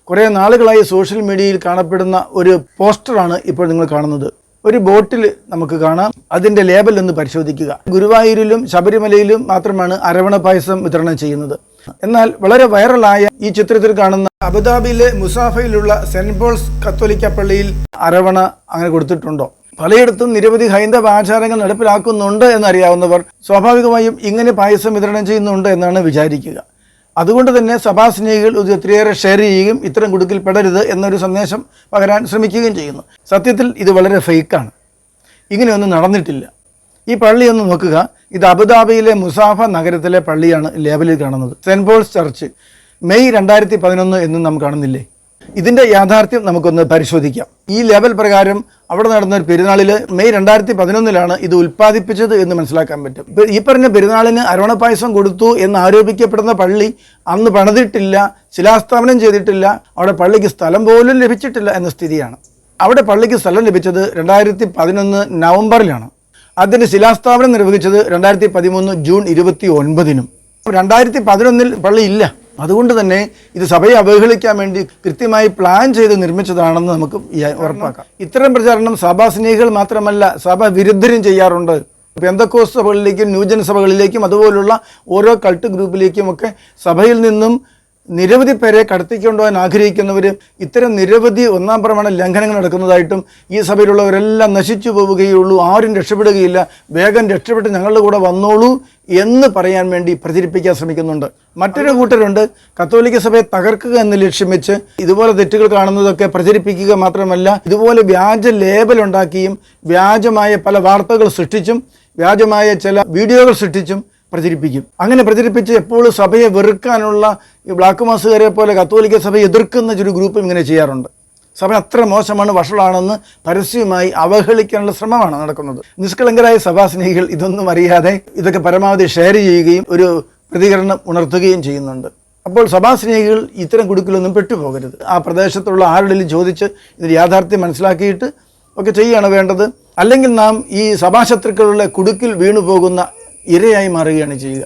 കുറേ നാളുകളായി സോഷ്യൽ മീഡിയയിൽ കാണപ്പെടുന്ന ഒരു പോസ്റ്ററാണ് ഇപ്പോൾ നിങ്ങൾ കാണുന്നത്. ഒരു ബോട്ടിൽ നമുക്ക് കാണാം. അതിൻ്റെ ലേബൽ ഒന്ന് പരിശോധിക്കുക. ഗുരുവായൂരിലും ശബരിമലയിലും മാത്രമാണ് അരവണ പായസം വിതരണം ചെയ്യുന്നത്. എന്നാൽ വളരെ വൈറലായ ഈ ചിത്രത്തിൽ കാണുന്ന അബുദാബിയിലെ മുസാഫയിലുള്ള സെന്റ് പോൾസ് കത്തോലിക്ക പള്ളിയിൽ അരവണ അങ്ങനെ കൊടുത്തിട്ടുണ്ടോ? പലയിടത്തും നിരവധി ഹൈന്ദവ ആചാരങ്ങൾ നടപ്പിലാക്കുന്നുണ്ട് എന്നറിയാവുന്നവർ സ്വാഭാവികമായും ഇങ്ങനെ പായസം വിതരണം ചെയ്യുന്നുണ്ട് എന്നാണ് വിചാരിക്കുക. അതുകൊണ്ട് തന്നെ സഭാസ്നേഹികൾ ഇത് ഒത്തിരിയേറെ ഷെയർ ചെയ്യുകയും ഇത്തരം കുടുക്കിൽ പെടരുത് എന്നൊരു സന്ദേശം പകരാൻ ശ്രമിക്കുകയും ചെയ്യുന്നു. സത്യത്തിൽ ഇത് വളരെ ഫേക്കാണ്. ഇങ്ങനെയൊന്നും നടന്നിട്ടില്ല. ഈ പള്ളി ഒന്ന് നോക്കുക. ഇത് അബുദാബിയിലെ മുസാഫ നഗരത്തിലെ പള്ളിയാണ് ലേബലിൽ കാണുന്നത്. സെന്റ് പോൾസ് ചർച്ച്, മെയ് 2011 എന്നും നാം കാണുന്നില്ലേ? ഇതിൻ്റെ യാഥാർത്ഥ്യം നമുക്കൊന്ന് പരിശോധിക്കാം. ഈ ലേബൽ പ്രകാരം അവിടെ നടന്ന ഒരു പെരുന്നാളിൽ മെയ് 2011 ഇത് ഉൽപ്പാദിപ്പിച്ചത് എന്ന് മനസ്സിലാക്കാൻ പറ്റും. ഈ പറഞ്ഞ പെരുന്നാളിന് അരവണ പായസം കൊടുത്തു എന്ന് ആരോപിക്കപ്പെടുന്ന പള്ളി അന്ന് പണിതിട്ടില്ല, ശിലാസ്ഥാപനം ചെയ്തിട്ടില്ല, അവിടെ പള്ളിക്ക് സ്ഥലം പോലും ലഭിച്ചിട്ടില്ല എന്ന സ്ഥിതിയാണ്. അവിടെ പള്ളിക്ക് സ്ഥലം ലഭിച്ചത് 2011 നവംബറിലാണ്. അതിന് ശിലാസ്ഥാപനം നിർവഹിച്ചത് 2013 ജൂൺ 29. 2011 പള്ളി ഇല്ല. അതുകൊണ്ട് തന്നെ ഇത് സഭയെ അവഹേളിക്കാൻ വേണ്ടി കൃത്യമായി പ്ലാൻ ചെയ്ത് നിർമ്മിച്ചതാണെന്ന് നമുക്ക് ഉറപ്പാക്കാം. ഇത്തരം പ്രചാരണം സഭാസ്നേഹികൾ മാത്രമല്ല, സഭ വിരുദ്ധരും ചെയ്യാറുണ്ട്. പെന്തക്കോസ്ത് സഭകളിലേക്കും ന്യൂജൻ സഭകളിലേക്കും അതുപോലുള്ള ഓരോ കൾട്ട് ഗ്രൂപ്പിലേക്കുമൊക്കെ സഭയിൽ നിന്നും നിരവധി പേരെ കടത്തിക്കൊണ്ടുപോകാൻ ആഗ്രഹിക്കുന്നവർ ഇത്തരം നിരവധി ഒന്നാം പ്രമാണ ലംഘനങ്ങൾ നടക്കുന്നതായിട്ടും ഈ സഭയിലുള്ളവരെല്ലാം നശിച്ചു പോവുകയുള്ളൂ, ആരും രക്ഷപ്പെടുകയില്ല, വേഗം രക്ഷപ്പെട്ട് ഞങ്ങളുടെ കൂടെ വന്നോളൂ എന്ന് പറയാൻ വേണ്ടി പ്രചരിപ്പിക്കാൻ ശ്രമിക്കുന്നുണ്ട്. മറ്റൊരു കൂട്ടരുണ്ട്, കത്തോലിക്ക സഭയെ തകർക്കുക എന്ന് ലക്ഷ്യം വെച്ച് ഇതുപോലെ തെറ്റുകൾ കാണുന്നതൊക്കെ പ്രചരിപ്പിക്കുക മാത്രമല്ല, ഇതുപോലെ വ്യാജ ലേബൽ ഉണ്ടാക്കിയും വ്യാജമായ പല വാർത്തകൾ സൃഷ്ടിച്ചും വ്യാജമായ ചില വീഡിയോകൾ സൃഷ്ടിച്ചും പ്രചരിപ്പിക്കും. അങ്ങനെ പ്രചരിപ്പിച്ച് എപ്പോഴും സഭയെ വെറുക്കാനുള്ള ഈ ബ്ലാക്ക് മാസുകാരെ പോലെ കത്തോലിക്ക സഭയെ എതിർക്കുന്ന ഒരു ഗ്രൂപ്പും ഇങ്ങനെ ചെയ്യാറുണ്ട്. സഭ അത്ര മോശമാണ്, വഷളാണെന്ന് പരസ്യമായി അവഹേളിക്കാനുള്ള ശ്രമമാണ് നടക്കുന്നത്. നിഷ്കളങ്കരായ സഭാസ്നേഹികൾ ഇതൊന്നും അറിയാതെ ഇതൊക്കെ പരമാവധി ഷെയർ ചെയ്യുകയും ഒരു പ്രതികരണം ഉണർത്തുകയും ചെയ്യുന്നുണ്ട്. അപ്പോൾ സഭാസ്നേഹികൾ ഇത്തരം കുടുക്കിലൊന്നും പെട്ടുപോകരുത്. ആ പ്രദേശത്തുള്ള ആരുടെയും ചോദിച്ച് ഇതിൻ്റെ യാഥാർത്ഥ്യം മനസ്സിലാക്കിയിട്ട് ഒക്കെ ചെയ്യുകയാണ് വേണ്ടത്. അല്ലെങ്കിൽ നാം ഈ സഭാശത്രുക്കളുടെ കുടുക്കിൽ വീണു പോകുന്ന ഇരയായി മാറുകയാണ് ചെയ്യുക.